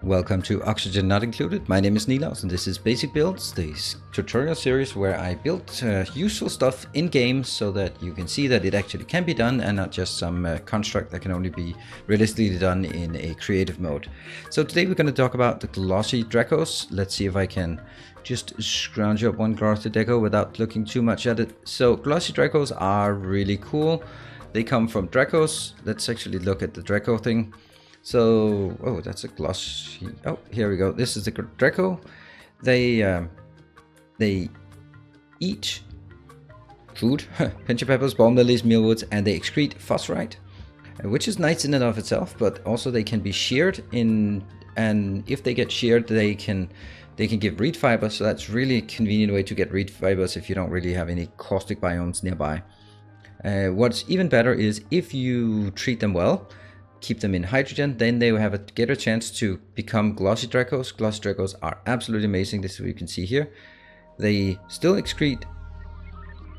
Welcome to Oxygen Not Included. My name is Nilaus and this is Basic Builds, the tutorial series where I built useful stuff in game so that you can see that it actually can be done and not just some construct that can only be realistically done in a creative mode. So today we're going to talk about the glossy DRECKOS. Let's see if I can just scrounge up one glossy deco without looking too much at it. So glossy DRECKOS are really cool. They come from DRECKOS. Let's actually look at the DRECKO thing. So, oh, that's a glossy. Oh, here we go. This is the DRECKO. They eat food, pincher peppers, balm lilies, mealwoods, and they excrete phosphorite, which is nice in and of itself. But also they can be sheared in, and if they get sheared, they can give reed fibers. So that's really a convenient way to get reed fibers if you don't really have any caustic biomes nearby. What's even better is if you treat them well, keep them in hydrogen, then they will get a chance to become glossy DRECKOS. Glossy DRECKOS are absolutely amazing. This is what you can see here. They still excrete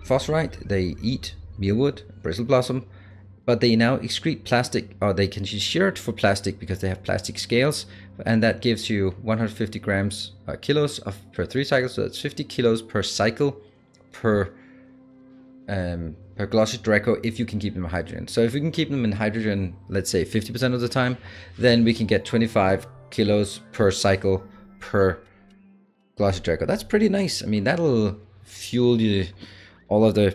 phosphorite, they eat mealwood, bristle blossom, but they now excrete plastic, or they can be sheared for plastic because they have plastic scales, and that gives you 150 grams kilos per 3 cycles, so that's 50 kilos per cycle per glossy DRECKO if you can keep them in hydrogen. So if we can keep them in hydrogen, let's say 50% of the time, then we can get 25 kilos per cycle per glossy DRECKO. That's pretty nice. I mean, that'll fuel you all of the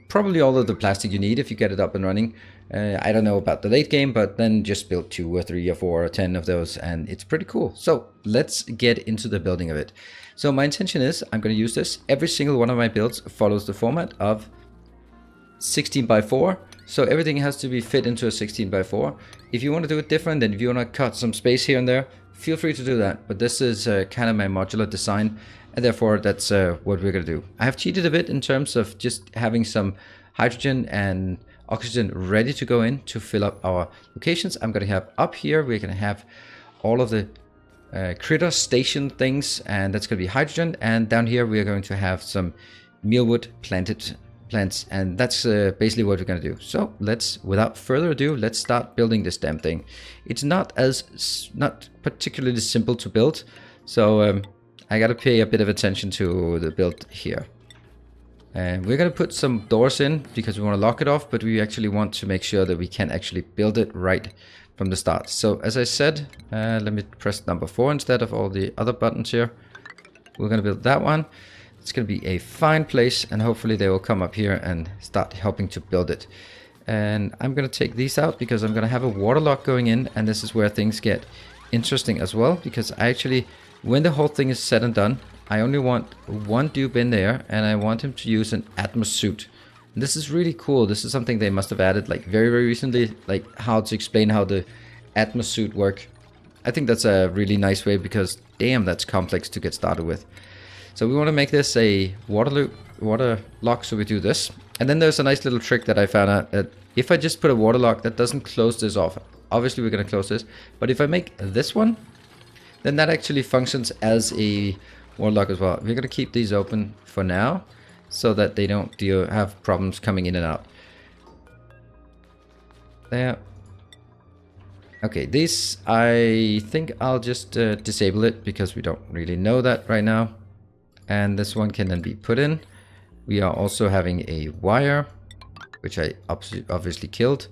probably all of the plastic you need if you get it up and running. I don't know about the late game, but then just build 2 or 3 or 4 or 10 of those and it's pretty cool. So let's get into the building of it. So my intention is I'm going to use this. Every single one of my builds follows the format of 16 by 4. So everything has to be fit into a 16 by 4. If you want to do it different, and if you want to cut some space here and there, feel free to do that. But this is kind of my modular design, and therefore that's what we're going to do. I have cheated a bit in terms of just having some hydrogen and oxygen ready to go in to fill up our locations. I'm going to have up here, we're going to have all of the critter station things, and that's going to be hydrogen, and down here we are going to have some mealwood plants, and that's basically what we're going to do. So let's, without further ado, let's start building this damn thing. It's not particularly simple to build, so I got to pay a bit of attention to the build here. And we're going to put some doors in because we want to lock it off, but we actually want to make sure that we can actually build it right from the start. So as I said, let me press number 4 instead of all the other buttons here. We're going to build that one. It's going to be a fine place, and hopefully they will come up here and start helping to build it. And I'm going to take these out because I'm going to have a waterlock going in, and this is where things get interesting as well, because I actually, when the whole thing is said and done, I only want one dupe in there, and I want him to use an Atmos suit. And this is really cool. This is something they must have added like very, very recently, like how to explain how the Atmos suit work. I think that's a really nice way because damn, that's complex to get started with. So we want to make this a water lock, so we do this. And then there's a nice little trick that I found out, that if I just put a water lock, that doesn't close this off. Obviously we're going to close this, but if I make this one, then that actually functions as a water lock as well. We're going to keep these open for now so that they don't have problems coming in and out. There. Okay, this, I think I'll just disable it because we don't really know that right now. And this one can then be put in. We are also having a wire, which I obviously killed.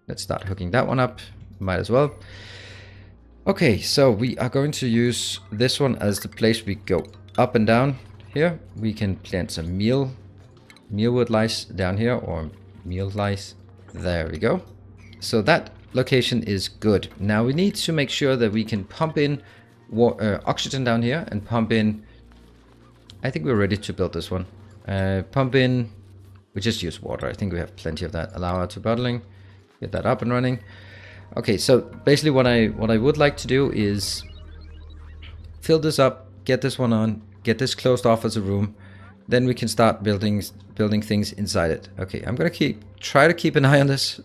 Let's start hooking that one up. Might as well. Okay, so we are going to use this one as the place we go up and down. Here we can plant some mealwood lice down here, or meal lice. There we go. So that location is good. Now we need to make sure that we can pump in oxygen down here and pump in. I think we're ready to build this one. Pump in. We just use water. I think we have plenty of that. Allow auto bottling. Get that up and running. Okay, so basically what I would like to do is fill this up, get this one on, get this closed off as a room, then we can start building things inside it. Okay, I'm gonna try to keep an eye on this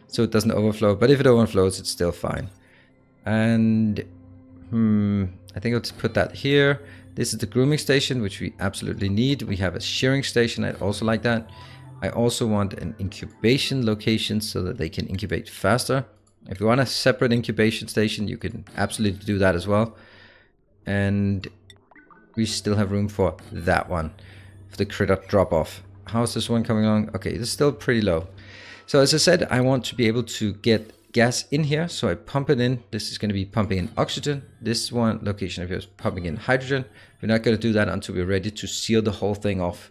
so it doesn't overflow, but if it overflows, it's still fine. And I think I'll just put that here. This is the grooming station, which we absolutely need. We have a shearing station. I'd also like that. I also want an incubation location so that they can incubate faster. If you want a separate incubation station, you can absolutely do that as well. And we still have room for that one, for the critter drop off. How's this one coming along? Okay, this is still pretty low. So as I said, I want to be able to get gas in here, so I pump it in. This is going to be pumping in oxygen. This one location of here is pumping in hydrogen. We're not going to do that until we're ready to seal the whole thing off.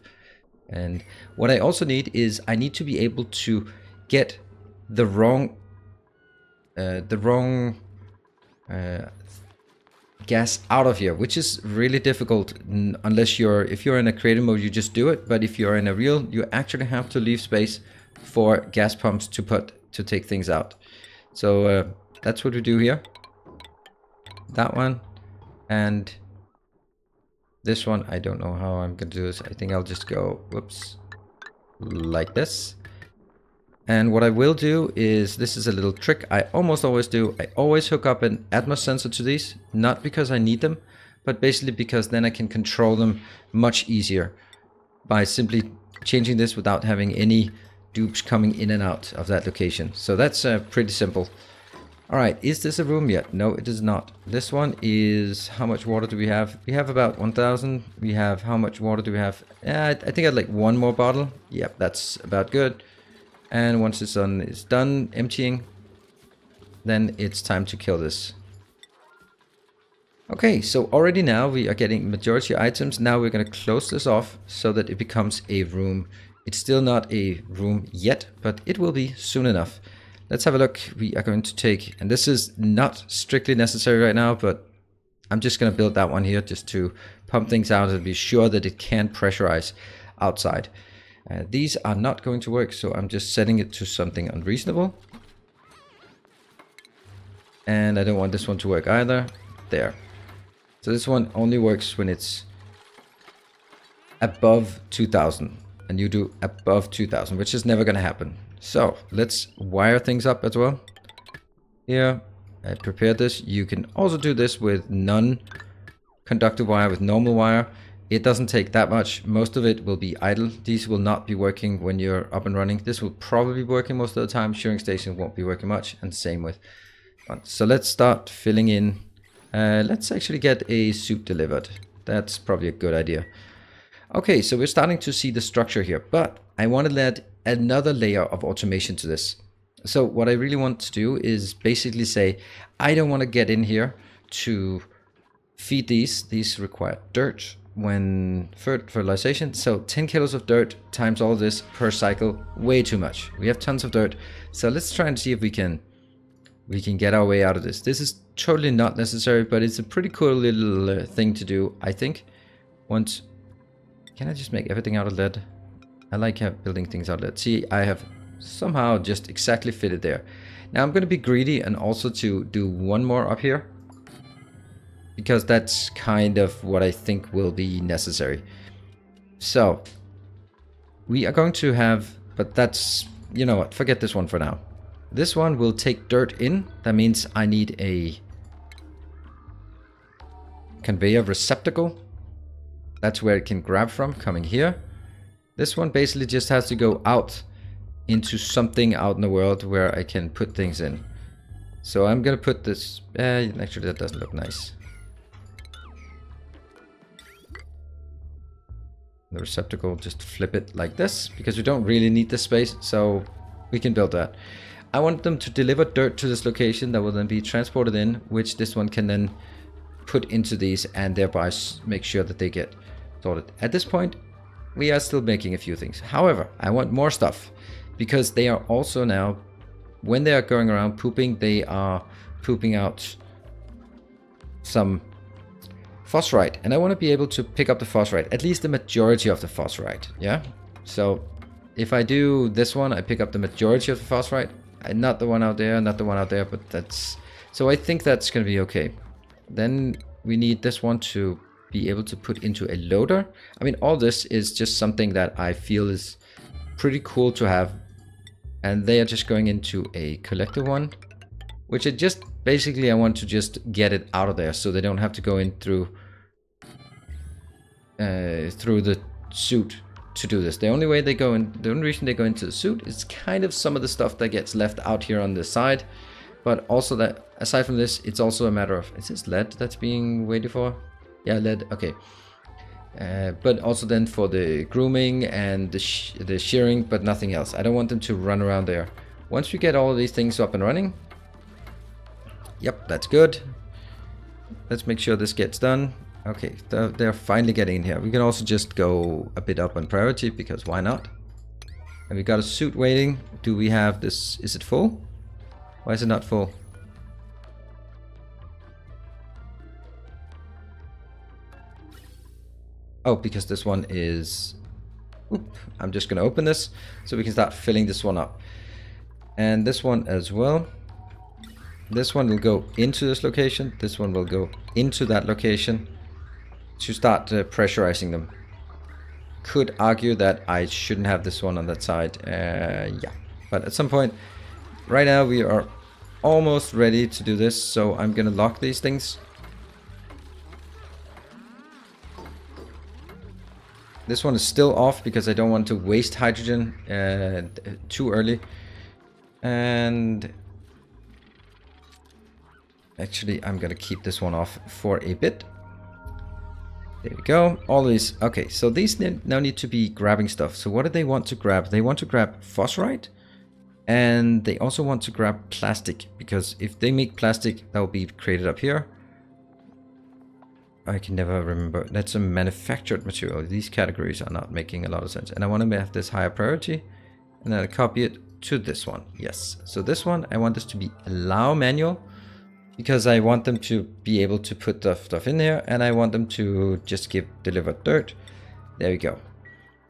And what I also need is I need to be able to get the wrong gas out of here, which is really difficult unless if you're in a creative mode, you just do it. But if you're in a real, you actually have to leave space for gas pumps to take things out. So that's what we do here. That one and this one. I don't know how I'm gonna do this. I think I'll just go whoops like this. And what I will do is, this is a little trick I almost always do. I always hook up an Atmos sensor to these, not because I need them, but basically because then I can control them much easier by simply changing this without having any dupes coming in and out of that location. So that's pretty simple. All right, is this a room yet? No, it is not. This one is, how much water do we have? We have about 1,000. We have, how much water do we have? I think I'd like one more bottle. Yep, that's about good. And once it's done emptying, then it's time to kill this. Okay, so already now we are getting majority items. Now we're going to close this off so that it becomes a room. It's still not a room yet, but it will be soon enough. Let's have a look. We are going to take, and this is not strictly necessary right now, but I'm just going to build that one here just to pump things out and be sure that it can pressurize outside. These are not going to work, so I'm just setting it to something unreasonable. And I don't want this one to work either. There. So this one only works when it's above 2000. And you do above 2000, which is never going to happen. So let's wire things up as well. Here, I prepared this. You can also do this with non-conductive wire, with normal wire. It doesn't take that much. Most of it will be idle. These will not be working when you're up and running. This will probably be working most of the time. Shearing station won't be working much, and same with. So let's start filling in. Let's actually get a suit delivered. That's probably a good idea. Okay, so we're starting to see the structure here, but I want to add another layer of automation to this. So what I really want to do is basically say, I don't want to get in here to feed these. These require dirt when fertilization. So 10 kilos of dirt times all this per cycle, way too much. We have tons of dirt. So let's try and see if we can get our way out of this. This is totally not necessary, but it's a pretty cool little thing to do, I think. Once, can I just make everything out of lead? I like building things out of lead. See, I have somehow just exactly fitted there. Now I'm going to be greedy and also to do one more up here, because that's kind of what I think will be necessary. So we are going to have, but that's, you know what, forget this one for now. This one will take dirt in. That means I need a conveyor receptacle. That's where it can grab from, coming here. This one basically just has to go out into something out in the world where I can put things in. So I'm gonna put this, actually that doesn't look nice. The receptacle, just flip it like this, because we don't really need this space, so we can build that. I want them to deliver dirt to this location that will then be transported in, which this one can then put into these and thereby make sure that they get sorted. At this point, we are still making a few things. However, I want more stuff, because they are also now, when they are going around pooping, they are pooping out some phosphorite, and I want to be able to pick up the phosphorite, at least the majority of the phosphorite. Yeah, so if I do this one, I pick up the majority of the phosphorite, and not the one out there, not the one out there, but that's, so I think that's going to be okay. Then we need this one to be able to put into a loader. I mean, all this is just something that I feel is pretty cool to have, and they are just going into a collector one, which I just basically I want to just get it out of there so they don't have to go in through the suit to do this. The only way they go in, the only reason they go into the suit is kind of some of the stuff that gets left out here on the side, But also that, aside from this, it's also a matter of, is this lead that's being waited for? Yeah, lead, okay. But also then for the grooming and the shearing, but nothing else. I don't want them to run around there. Once we get all of these things up and running, yep, that's good. Let's make sure this gets done. Okay, they're finally getting in here. We can also just go a bit up on priority, because why not? And we got a suit waiting. Do we have this? Is it full? Why is it not full? Oh, because this one is... Oop, I'm just going to open this so we can start filling this one up. And this one as well. This one will go into this location. This one will go into that location to start pressurizing them. Could argue that I shouldn't have this one on that side. Yeah, but at some point, right now we are almost ready to do this. So I'm going to lock these things. This one is still off because I don't want to waste hydrogen too early. And actually, I'm going to keep this one off for a bit. There we go. All these. Okay, so these now need to be grabbing stuff. So what do they want to grab? They want to grab phosphorite. And they also want to grab plastic. Because if they make plastic, that will be created up here. I can never remember. That's a manufactured material. These categories are not making a lot of sense. And I want to have this higher priority. And then I copy it to this one. Yes. So this one, I want this to be allow manual. Because I want them to be able to put the stuff in there. And I want them to just deliver dirt. There we go.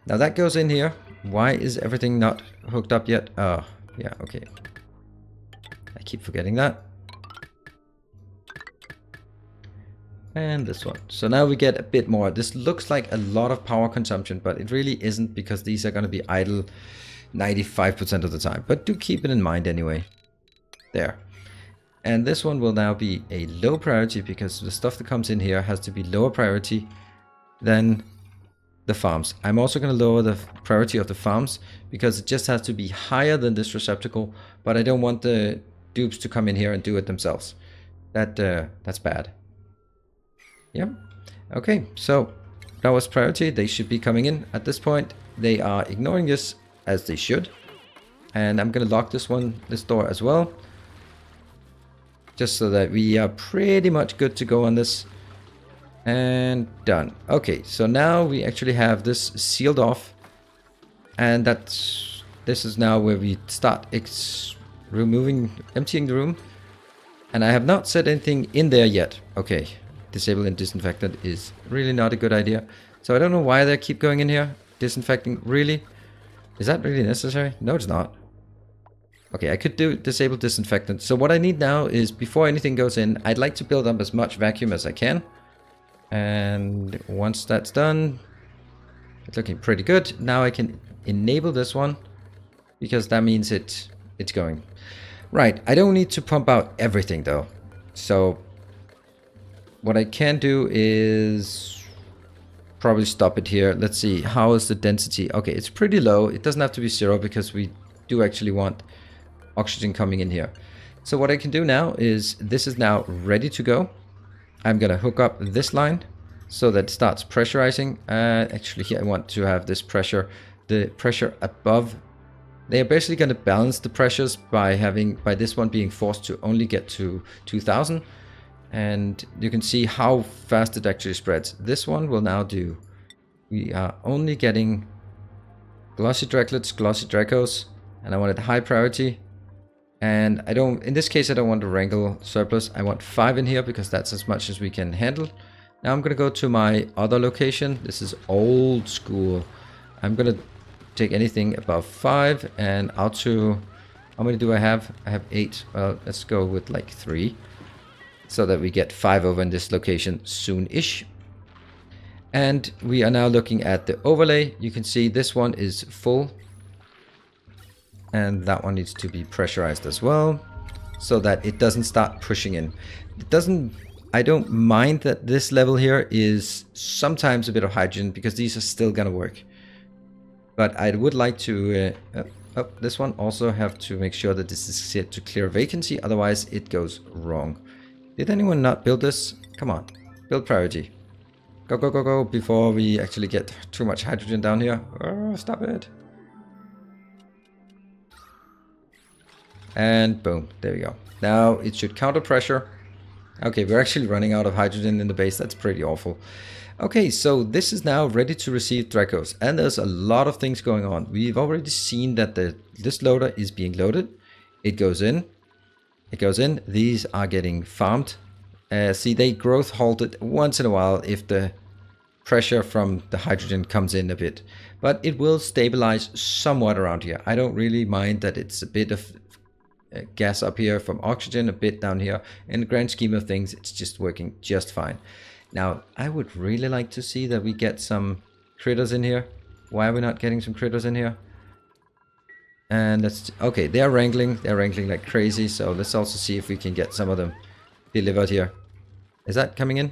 Now that goes in here. Why is everything not hooked up yet? Oh, yeah, okay. I keep forgetting that. And this one. So now we get a bit more. This looks like a lot of power consumption, but it really isn't, because these are going to be idle 95% of the time. But do keep it in mind anyway. There. And this one will now be a low priority, because the stuff that comes in here has to be lower priority than the farms. I'm also going to lower the priority of the farms, because it just has to be higher than this receptacle, but I don't want the dupes to come in here and do it themselves. That's bad. Yeah. Okay, so that was priority. They should be coming in at this point. They are ignoring this, as they should. And I'm going to lock this door as well. Just so that we are pretty much good to go on this. And done. Okay, so now we actually have this sealed off. And this is now where we start emptying the room. And I have not said anything in there yet. Okay, disable and disinfectant is really not a good idea. So I don't know why they keep going in here. Disinfecting, really? Is that really necessary? No, it's not. Okay, I could do disable disinfectant. So what I need now is, before anything goes in, I'd like to build up as much vacuum as I can. And once that's done, it's looking pretty good. Now I can enable this one, because that means it's going. Right, I don't need to pump out everything though. So what I can do is probably stop it here. Let's see, how is the density? Okay, it's pretty low. It doesn't have to be 0, because we do actually want oxygen coming in here. So what I can do now is, this is now ready to go. I'm gonna hook up this line so that it starts pressurizing. Actually here I want to have this pressure, the pressure above. They are basically going to balance the pressures by this one being forced to only get to 2000. And you can see how fast it actually spreads. This one will now do. We are only getting glossy drecklets, glossy DRECKOS, and I want it high priority. And I don't, in this case, I don't want to wrangle surplus. I want 5 in here, because that's as much as we can handle. Now I'm going to go to my other location. This is old school. I'm going to take anything above 5 and out to, how many do I have? I have 8. Well, let's go with like 3, so that we get 5 over in this location soon-ish. And we are now looking at the overlay. You can see this one is full. And that one needs to be pressurized as well, so that it doesn't start pushing in. I don't mind that this level here is sometimes a bit of hydrogen, because these are still gonna work. But I would like to, Oh, this one also have to make sure that this is set to clear vacancy, otherwise it goes wrong. Did anyone not build this? Come on, build priority. Go, go, go, go, before we actually get too much hydrogen down here. Oh, stop it. And boom, there we go. Now it should counter pressure. Okay, we're actually running out of hydrogen in the base. That's pretty awful. Okay, so this is now ready to receive DRECKOS, and there's a lot of things going on. We've already seen that this loader is being loaded. It goes in. It goes in. These are getting farmed. See, they growth halted once in a while if the pressure from the hydrogen comes in a bit. But it will stabilize somewhat around here. I don't really mind that it's a bit of gas up here from oxygen, a bit down here. In the grand scheme of things, it's just working just fine. Now, I would really like to see that we get some critters in here. Why are we not getting some critters in here? And let's... Okay, they're wrangling. They're wrangling like crazy. So let's also see if we can get some of them delivered here. Is that coming in?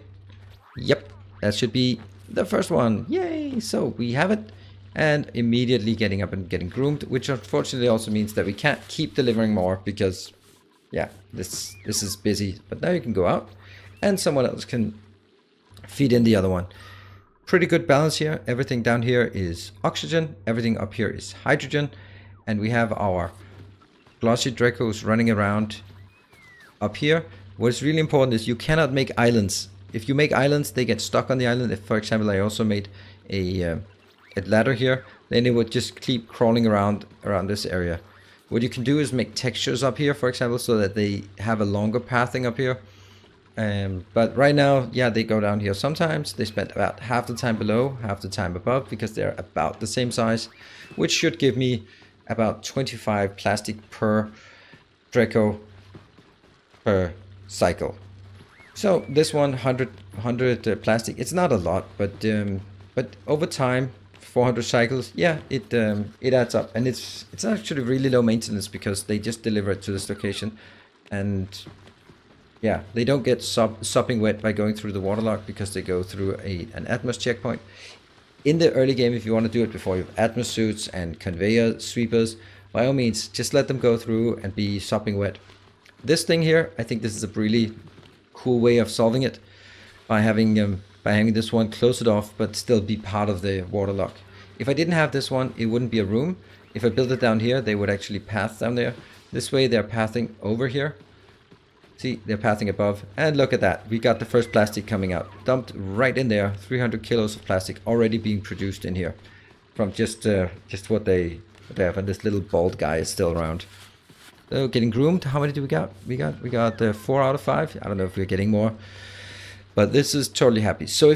Yep, that should be the first one. Yay! So we have it. And immediately getting up and getting groomed, which unfortunately also means that we can't keep delivering more because, yeah, this is busy. But now you can go out and someone else can feed in the other one. Pretty good balance here. Everything down here is oxygen. Everything up here is hydrogen. And we have our glossy DRECKOS running around up here. What's really important is you cannot make islands. If you make islands, they get stuck on the island. If, for example, I also made a ladder here, then it would just keep crawling around this area. What you can do is make textures up here, for example, so that they have a longer pathing up here. But right now, yeah, they go down here sometimes. They spend about half the time below, half the time above, because they're about the same size, which should give me about 25 plastic per DRECKO per cycle. So this one, 100 plastic. It's not a lot, but over time, 400 cycles, yeah, it adds up, and it's actually really low maintenance because they just deliver it to this location, and yeah, they don't get sopping wet by going through the waterlock because they go through an Atmos checkpoint. In the early game, if you want to do it before you have Atmos suits and conveyor sweepers, by all means, just let them go through and be sopping wet. This thing here, I think this is a really cool way of solving it by having this one close it off but still be part of the waterlock. If I didn't have this one, it wouldn't be a room. If I built it down here, they would actually path down there. This way they're pathing over here. See, they're pathing above. And look at that. We got the first plastic coming out. Dumped right in there. 300 kilos of plastic already being produced in here. From just what they have. And this little bald guy is still around. So getting groomed. How many do we got? We got 4 out of 5. I don't know if we're getting more. But this is totally happy. So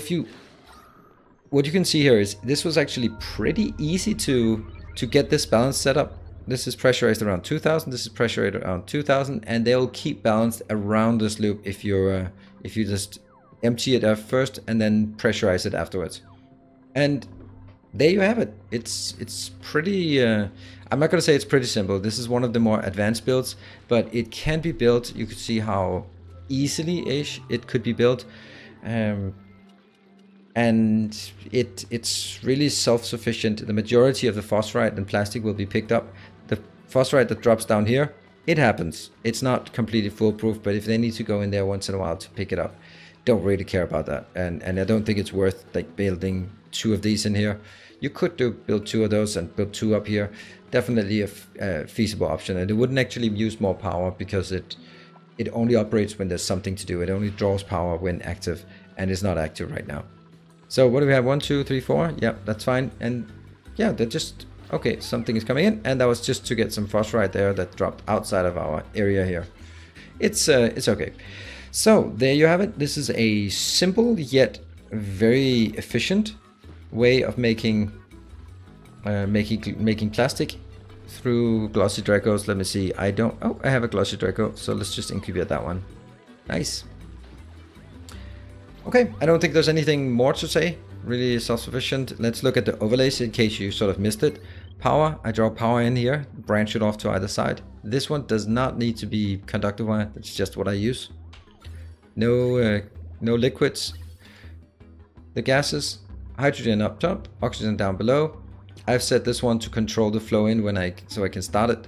what you can see here is this was actually pretty easy to get this balance set up. This is pressurized around 2000. This is pressurized around 2000, and they'll keep balanced around this loop if you just empty it out first and then pressurize it afterwards. And there you have it. It's pretty. I'm not gonna say it's pretty simple. This is one of the more advanced builds, but it can be built. You could see how easily-ish it could be built. And it's really self-sufficient. The majority of the phosphorite and plastic will be picked up. The phosphorite that drops down here, it happens. It's not completely foolproof, but if they need to go in there once in a while to pick it up, don't really care about that. And I don't think it's worth like building 2 of these in here. You could build 2 of those and build 2 up here. Definitely a feasible option, and it wouldn't actually use more power because it only operates when there's something to do. It only draws power when active, and it's not active right now. So what do we have? 1, 2, 3, 4. Yeah, that's fine. And yeah, they're just okay. Something is coming in, and that was just to get some phosphorite there that dropped outside of our area here. It's okay. So there you have it. This is a simple yet very efficient way of making plastic through glossy DRECKOS. Let me see. I have a glossy DRECKO, so let's just incubate that one. Nice. Okay, I don't think there's anything more to say. Really self-sufficient. Let's look at the overlays in case you sort of missed it. Power, I draw power in here, branch it off to either side. This one does not need to be conductive wire. That's just what I use. No liquids. The gases, hydrogen up top, oxygen down below. I've set this one to control the flow in so I can start it.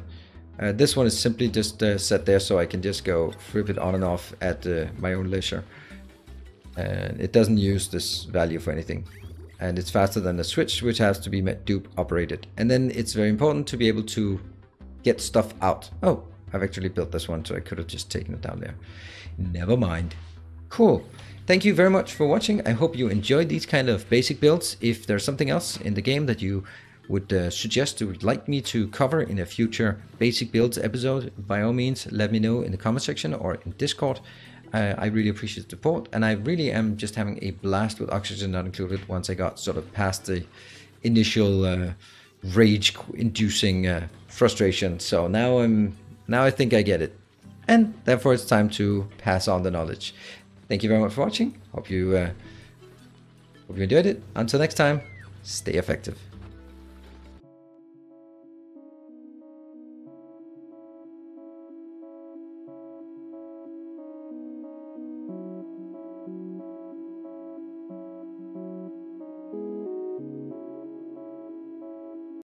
This one is simply just set there so I can just go flip it on and off at my own leisure. And it doesn't use this value for anything. And it's faster than the switch, which has to be dupe operated. And then it's very important to be able to get stuff out. Oh, I've actually built this one, so I could have just taken it down there. Never mind. Cool. Thank you very much for watching. I hope you enjoyed these kind of basic builds. If there's something else in the game that you would suggest or would like me to cover in a future basic builds episode, by all means, let me know in the comment section or in Discord. I really appreciate the support, and I really am just having a blast with Oxygen Not Included once I got sort of past the initial rage-inducing frustration. So now I think I get it, and therefore it's time to pass on the knowledge. Thank you very much for watching. Hope you enjoyed it. Until next time, stay effective.